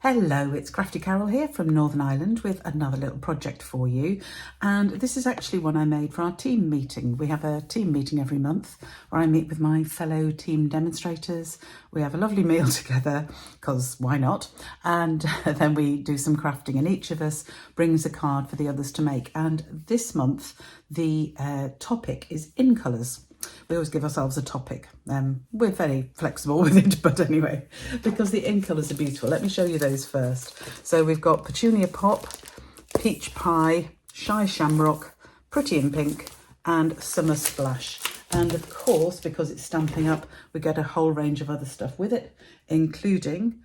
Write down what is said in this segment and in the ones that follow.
Hello, it's Crafty Carol here from Northern Ireland with another little project for you. And this is actually one I made for our team meeting. We have a team meeting every month where I meet with my fellow team demonstrators. We have a lovely meal together, because why not? And then we do some crafting and each of us brings a card for the others to make. And this month, the topic is in colours. We always give ourselves a topic. We're very flexible with it, but anyway, because the in colours are beautiful. Let me show you those first. So we've got Petunia Pop, Peach Pie, Shy Shamrock, Pretty in Pink, and Summer Splash. And of course, because it's Stampin' Up, we get a whole range of other stuff with it, including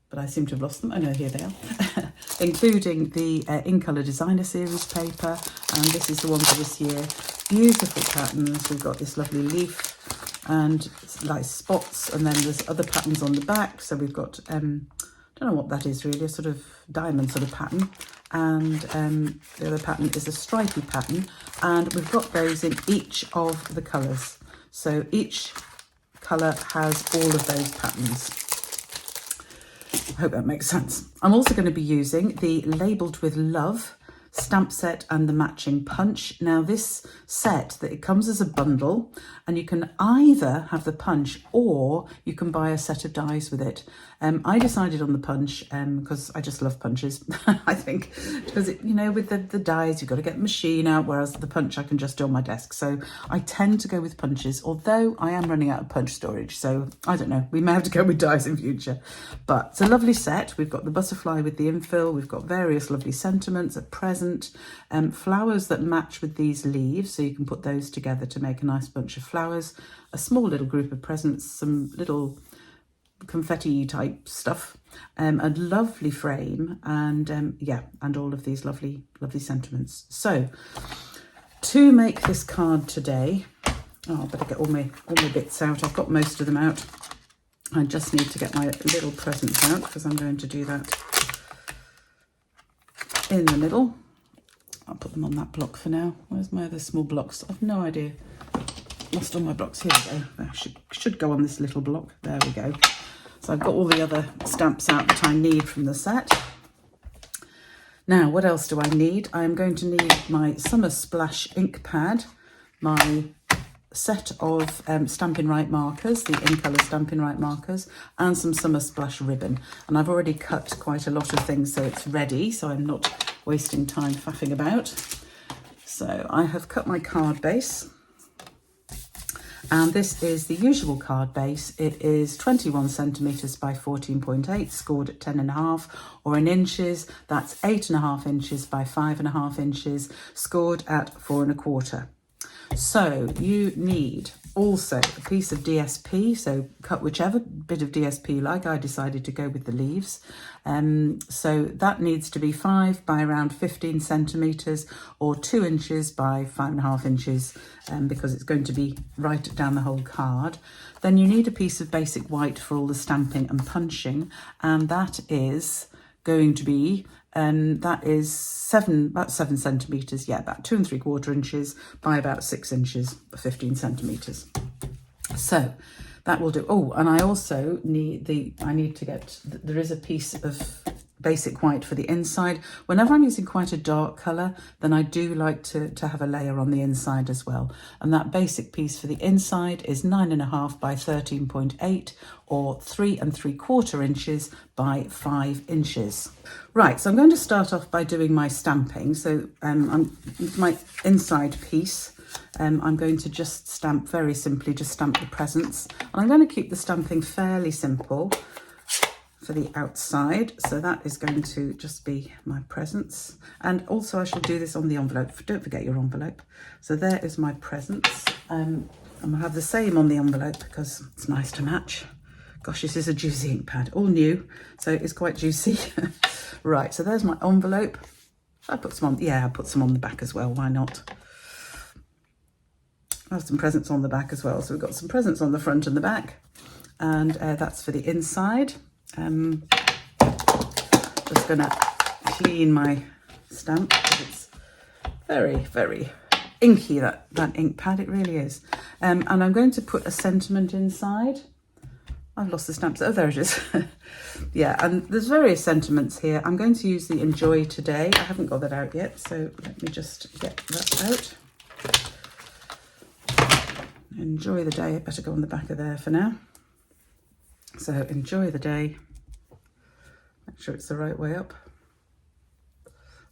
but I seem to have lost them. Oh no, here they are. Including the In Colour Designer Series paper. And this is the one for this year. Beautiful patterns. We've got this lovely leaf and like spots. And then there's other patterns on the back. So we've got, don't know what that is really, a sort of diamond sort of pattern. And the other pattern is a stripy pattern. And we've got those in each of the colours. So each colour has all of those patterns. I hope that makes sense. I'm also going to be using the Labelled with Love stamp set and the matching punch. Now this set, that it comes as a bundle, and you can either have the punch or you can buy a set of dies with it. I decided on the punch because I just love punches. I think because you know, with the dies you've got to get the machine out, whereas the punch I can just do on my desk. So I tend to go with punches, although I am running out of punch storage. So I don't know, we may have to go with dies in future. But it's a lovely set. We've got the butterfly with the infill. We've got various lovely sentiments, a present, flowers that match with these leaves. So you can put those together to make a nice bunch of flowers, a small little group of presents, some little confetti type stuff, a lovely frame, and yeah, and all of these lovely sentiments. So to make this card today, I better get all my bits out. I've got most of them out. I just need to get my little presents out because I'm going to do that in the middle. I'll put them on that block for now. Where's my other small blocks? I've no idea. Lost all my blocks. Here we go. They should go on this little block. There we go. So I've got all the other stamps out that I need from the set. Now, what else do I need? I'm going to need my Summer Splash ink pad, my set of Stampin' Right markers, the In Colour Stampin' Right markers, and some Summer Splash ribbon. And I've already cut quite a lot of things, so it's ready, so I'm not wasting time faffing about. So I have cut my card base. And this is the usual card base. It is 21 centimetres by 14.8, scored at 10.5, or in inches, that's 8.5 inches by 5.5 inches, scored at 4.25. So you need also a piece of DSP, so cut whichever bit of DSP you like. I decided to go with the leaves. So that needs to be 5 by around 15 centimetres or 2 inches by 5.5 inches because it's going to be right about the whole card. Then you need a piece of basic white for all the stamping and punching, and that is going to be that is about 7 centimetres, yeah, about 2 3/4 inches by about 6 inches, 15 centimetres. So that will do. Oh, and I also need there is a piece of basic white for the inside. Whenever I'm using quite a dark colour, then I do like to have a layer on the inside as well. And that basic piece for the inside is 9.5 by 13.8 or 3 3/4 inches by 5 inches. Right, so I'm going to start off by doing my stamping. So my inside piece, I'm going to just stamp very simply, just stamp the presents. And I'm going to keep the stamping fairly simple for the outside. So that is going to just be my presents. And also I shall do this on the envelope. Don't forget your envelope. So there is my presents. I'm going to have the same on the envelope because it's nice to match. Gosh, this is a juicy ink pad, all new, so it's quite juicy. Right, so there's my envelope. I put some on, yeah, I put some on the back as well, why not? I have some presents on the back as well. So we've got some presents on the front and the back, and that's for the inside. Just gonna clean my stamp because it's very, very inky, that ink pad, it really is. And I'm going to put a sentiment inside. I've lost the stamps. Oh, there it is. Yeah, and there's various sentiments here. I'm going to use the Enjoy Today. I haven't got that out yet, so let me just get that out. Enjoy the day. It better go on the back of there for now. So enjoy the day. Make sure it's the right way up.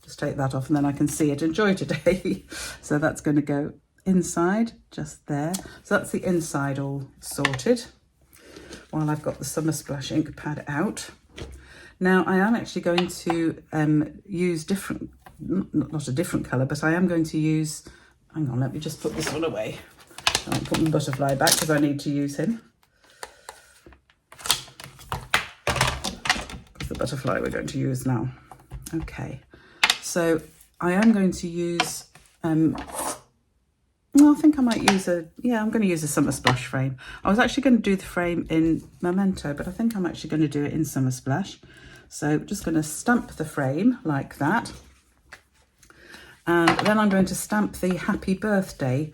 Just take that off and then I can see it. Enjoy today. So that's going to go inside, just there. So that's the inside all sorted. While I've got the Summer Splash ink pad out. Now I am actually going to use different, not a different colour, but I am going to use, hang on, let me just put this one away. I'll put my butterfly back because I need to use him. It's the butterfly we're going to use now. Okay, so I am going to use, well, I think I might use I'm going to use a Summer Splash frame. I was actually going to do the frame in Memento, but I think I'm actually going to do it in Summer Splash. So just going to stamp the frame like that. And then I'm going to stamp the Happy Birthday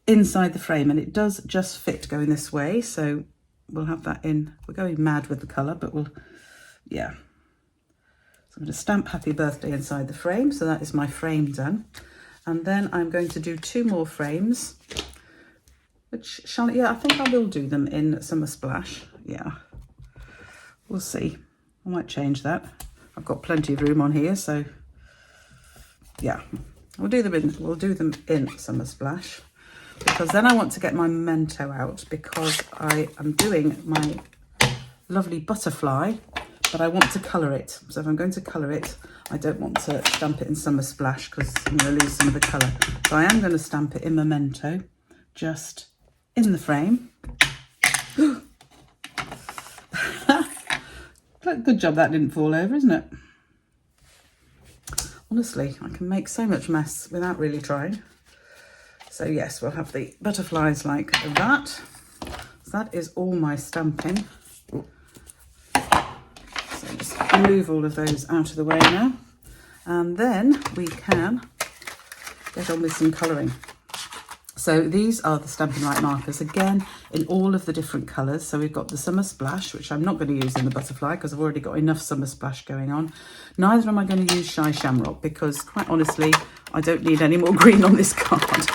inside the frame, and it does just fit going this way, so we'll have that in. We're going mad with the colour, but yeah. So I'm going to stamp Happy Birthday inside the frame, so that is my frame done. And then I'm going to do 2 more frames, which I think I will do them in Summer Splash. Yeah, we'll see. I might change that. I've got plenty of room on here, so yeah, we'll do them in Summer Splash. Because then I want to get my Memento out, because I am doing my lovely butterfly, but I want to colour it. So if I'm going to colour it, I don't want to stamp it in Summer Splash because I'm going to lose some of the colour. So I am going to stamp it in Memento, just in the frame. Good job that didn't fall over, isn't it? Honestly, I can make so much mess without really trying. So yes, we'll have the butterflies like that. So that is all my stamping. So just move all of those out of the way now. And then we can get on with some colouring. So these are the Stampin' Right markers, again, in all of the different colours. So we've got the Summer Splash, which I'm not going to use in the butterfly because I've already got enough Summer Splash going on. Neither am I going to use Shy Shamrock because, quite honestly, I don't need any more green on this card.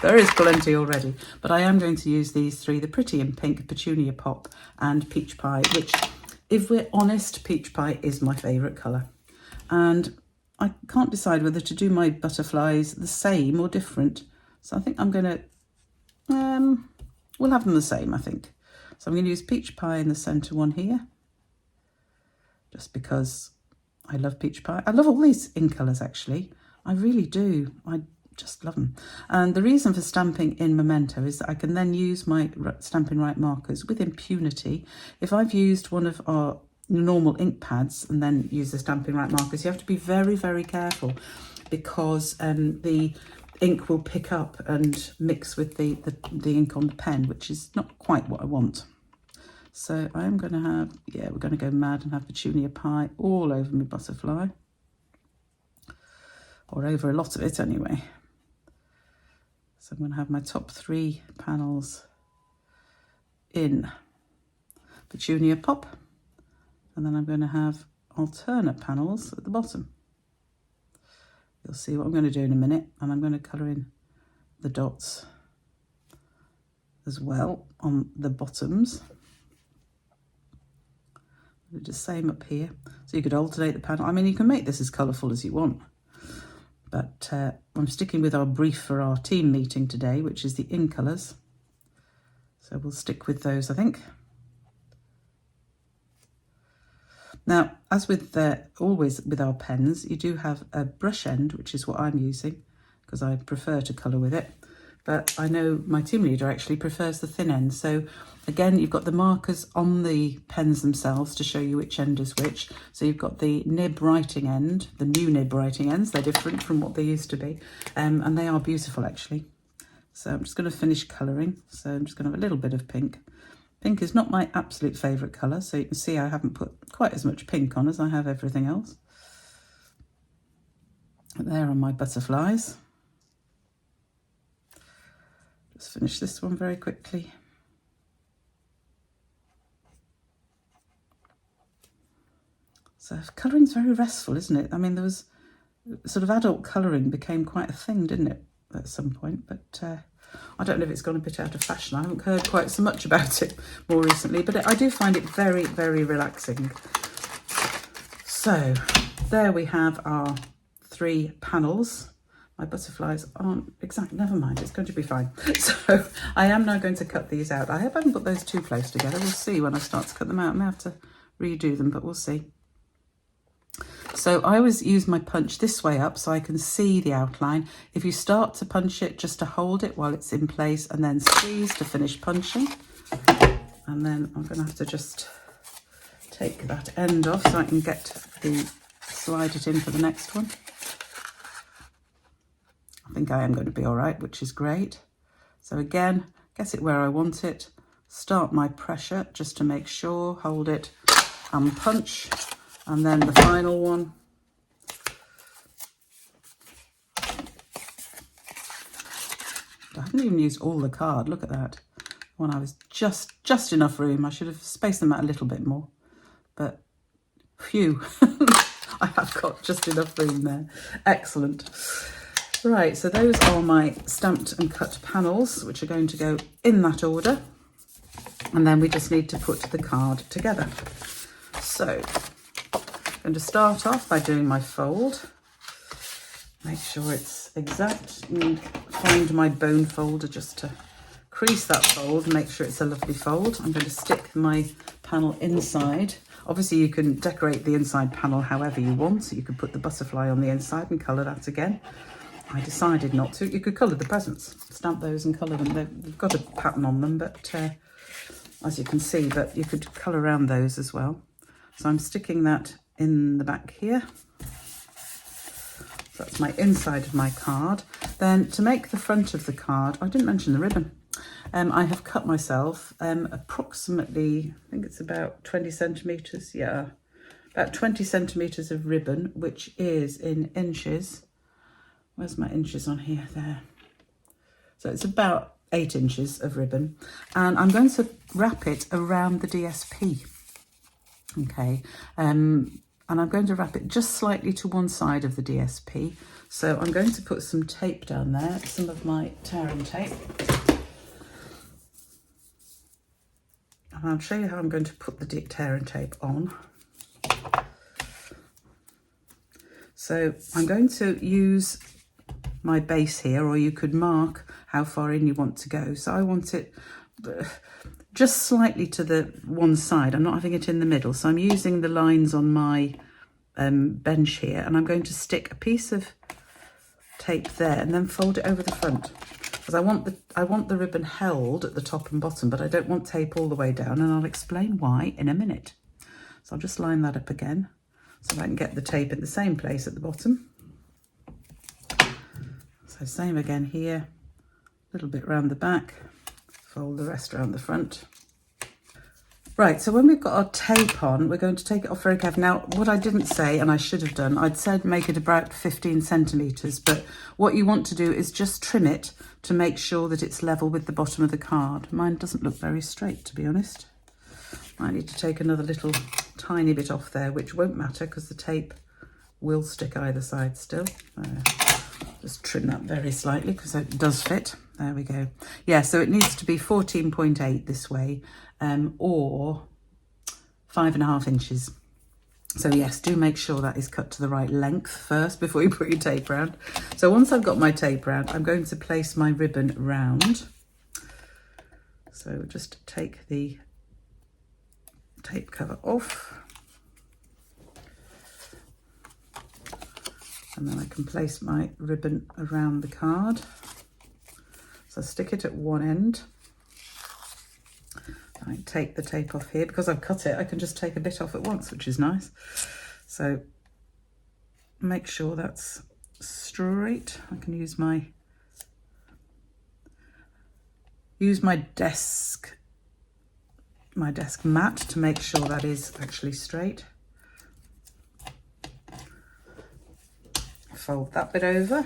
There is plenty already. But I am going to use these 3, the Pretty in Pink, Petunia Pop and Peach Pie, which, if we're honest, Peach Pie is my favourite colour. And I can't decide whether to do my butterflies the same or different. So I think I'm going to, we'll have them the same, I think. So I'm going to use Peach Pie in the centre one here. Just because I love Peach Pie. I love all these in colours, actually. I really do. I just love them. And the reason for stamping in Memento is that I can then use my Stampin' Right markers with impunity. If I've used one of our normal ink pads and then use the Stampin' Right markers, you have to be very, very careful because the ink will pick up and mix with the ink on the pen, which is not quite what I want. So I'm going to have, we're going to go mad and have Petunia Pie all over my butterfly. Or over a lot of it anyway. So I'm going to have my top 3 panels in Petunia Pop. And then I'm going to have alternate panels at the bottom. You'll see what I'm going to do in a minute, and I'm going to colour in the dots as well on the bottoms. Do the same up here. So you could alternate the panel. I mean, you can make this as colourful as you want, but I'm sticking with our brief for our team meeting today, which is the in colours. So we'll stick with those, I think. Now, as with always with our pens, you do have a brush end, which is what I'm using because I prefer to colour with it. But I know my team leader actually prefers the thin end. So again, you've got the markers on the pens themselves to show you which end is which. So you've got the nib writing end, the new nib writing ends. They're different from what they used to be. And they are beautiful, actually. So I'm just going to finish colouring. So I'm just going to have a little bit of pink. Pink is not my absolute favourite colour, so you can see I haven't put quite as much pink on as I have everything else. There are my butterflies. Just finish this one very quickly. So colouring's very restful, isn't it? I mean, there was sort of adult colouring became quite a thing, didn't it, at some point? But I don't know if it's gone a bit out of fashion. I haven't heard quite so much about it more recently, but I do find it very, very relaxing. So there we have our 3 panels. My butterflies aren't exact, never mind, it's going to be fine. So I am now going to cut these out. I hope I can put those too close together. We'll see when I start to cut them out. I may have to redo them, but we'll see. So I always use my punch this way up so I can see the outline. If you start to punch it, just to hold it while it's in place and then squeeze to finish punching. And then I'm going to have to just take that end off so I can slide it in for the next one. I think I am going to be all right, which is great. So again, get it where I want it, start my pressure just to make sure, hold it and punch, and then the final one. I haven't even used all the card, look at that. When I was just enough room, I should have spaced them out a little bit more, but phew, I have got just enough room there. Excellent. Right, so those are my stamped and cut panels, which are going to go in that order. And then we just need to put the card together. So I'm going to start off by doing my fold. Make sure it's exact. And find my bone folder just to crease that fold and make sure it's a lovely fold. I'm going to stick my panel inside. Obviously you can decorate the inside panel however you want. So you could put the butterfly on the inside and colour that again. I decided not to. You could colour the presents, stamp those and colour them. They've got a pattern on them, but as you can see, but you could colour around those as well. So I'm sticking that in the back here. So that's my inside of my card. Then to make the front of the card, I didn't mention the ribbon. I have cut myself approximately, I think it's about 20 centimetres, yeah, about 20 centimetres of ribbon, which is in inches. Where's my inches on here? There. So it's about 8 inches of ribbon. And I'm going to wrap it around the DSP. Okay. And I'm going to wrap it just slightly to one side of the DSP. So I'm going to put some tape down there, some of my tearing tape. And I'll show you how I'm going to put the tearing tape on. So I'm going to use my base here, or you could mark how far in you want to go. So I want it just slightly to the one side. I'm not having it in the middle. So I'm using the lines on my bench here, and I'm going to stick a piece of tape there and then fold it over the front, because I want the ribbon held at the top and bottom, but I don't want tape all the way down, and I'll explain why in a minute. So I'll just line that up again so I can get the tape in the same place at the bottom. So same again here, a little bit around the back, fold the rest around the front. Right, so when we've got our tape on, we're going to take it off very carefully. Now, what I didn't say, and I should have done, I'd said make it about 15 centimetres, but what you want to do is just trim it to make sure that it's level with the bottom of the card. Mine doesn't look very straight, to be honest. I need to take another little tiny bit off there, which won't matter because the tape will stick either side still. Just trim that very slightly because it does fit. There we go. Yeah, so it needs to be 14.8 this way, or 5.5 inches. So yes, do make sure that is cut to the right length first before you put your tape round. So once I've got my tape round, I'm going to place my ribbon round. So just take the tape cover off. And then I can place my ribbon around the card. So stick it at one end. I take the tape off here. Because I've cut it, I can just take a bit off at once, which is nice. So make sure that's straight. I can use my desk mat to make sure that is actually straight. Fold that bit over.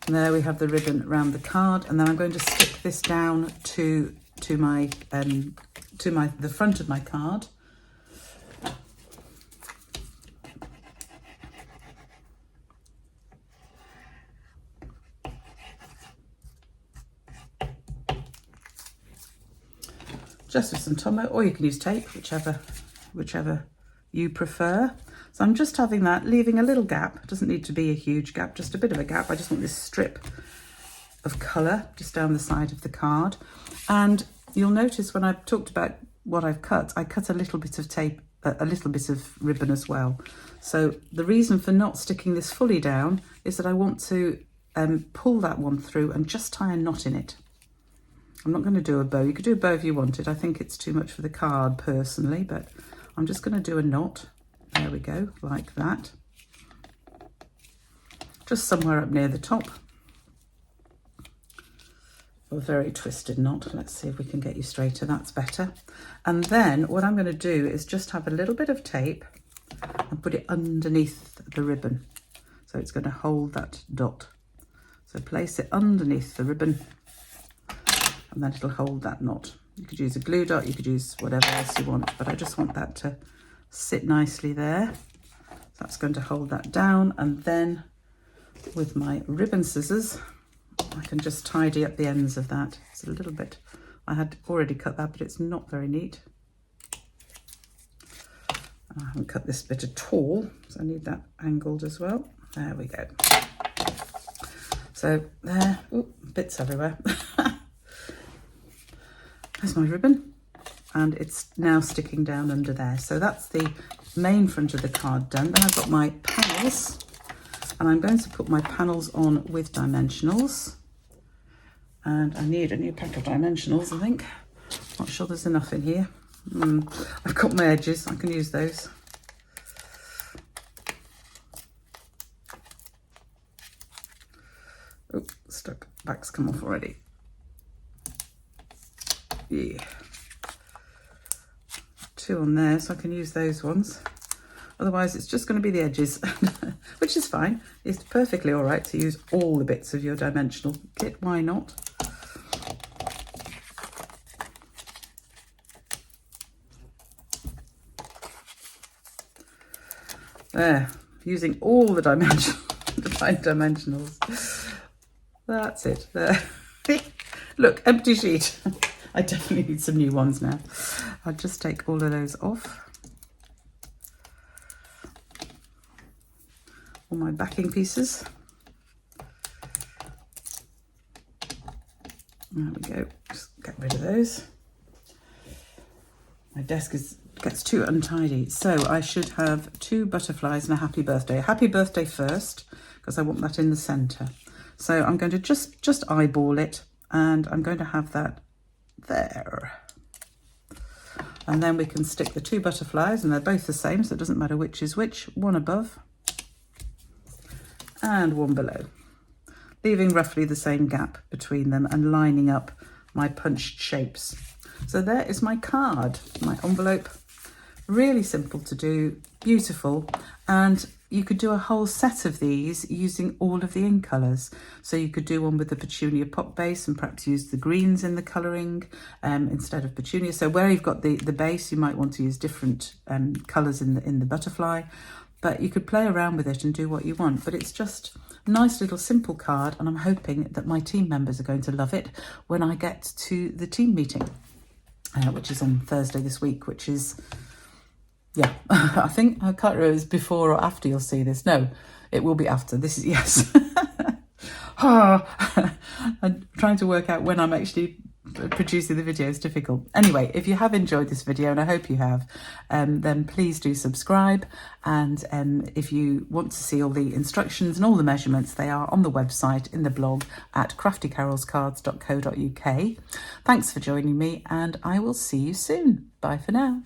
And there we have the ribbon around the card, and then I'm going to stick this down to my to the front of my card. Just with some Tomo, or you can use tape, whichever you prefer. So I'm just having that, leaving a little gap. It doesn't need to be a huge gap, just a bit of a gap. I just want this strip of colour just down the side of the card. And you'll notice when I've talked about what I've cut, I cut a little bit of tape, a little bit of ribbon as well. So the reason for not sticking this fully down is that I want to pull that one through and just tie a knot in it. I'm not going to do a bow. You could do a bow if you wanted. I think it's too much for the card personally, but I'm just going to do a knot. There we go, like that. Just somewhere up near the top. A very twisted knot. Let's see if we can get you straighter. That's better. And then what I'm going to do is just have a little bit of tape and put it underneath the ribbon. So it's going to hold that dot. So place it underneath the ribbon, and then it'll hold that knot. You could use a glue dot, you could use whatever else you want, but I just want that to sit nicely there. So that's going to hold that down, and then with my ribbon scissors, I can just tidy up the ends of that. It's a little bit, I had already cut that, but it's not very neat. I haven't cut this bit at all, so I need that angled as well. There we go. So there, ooh, bits everywhere. There's my ribbon, and it's now sticking down under there. So that's the main front of the card done. Then I've got my panels, and I'm going to put my panels on with dimensionals. And I need a new pack of dimensionals, I think. Not sure there's enough in here. I've got my edges, I can use those. Oh, stuck, back's come off already. Yeah. 2 on there, so I can use those ones. Otherwise it's just going to be the edges, which is fine. It's perfectly all right to use all the bits of your dimensional kit. Why not? There, using all the dimensionals. That's it. There. Look, empty sheet. I definitely need some new ones now. I'll just take all of those off. All my backing pieces. There we go. Just get rid of those. My desk gets too untidy. So I should have 2 butterflies and a happy birthday. A happy birthday first, because I want that in the centre. So I'm going to just eyeball it, and I'm going to have that there. And then we can stick the 2 butterflies, and they're both the same, so it doesn't matter which is which. One above and one below, leaving roughly the same gap between them and lining up my punched shapes. So there is my card, my envelope. Really simple to do, beautiful, and you could do a whole set of these using all of the ink colours. So you could do one with the petunia pop base and perhaps use the greens in the colouring instead of petunia. So where you've got the base, you might want to use different colours in the butterfly, but you could play around with it and do what you want. But it's just a nice little simple card, and I'm hoping that my team members are going to love it when I get to the team meeting, which is on Thursday this week, which is... yeah, I think, I can't remember if it's before or after you'll see this. No, it will be after. This is, yes. I'm trying to work out when I'm actually producing the video is difficult. Anyway, if you have enjoyed this video, and I hope you have, then please do subscribe. And if you want to see all the instructions and all the measurements, they are on the website in the blog at craftycarolscards.co.uk. Thanks for joining me, and I will see you soon. Bye for now.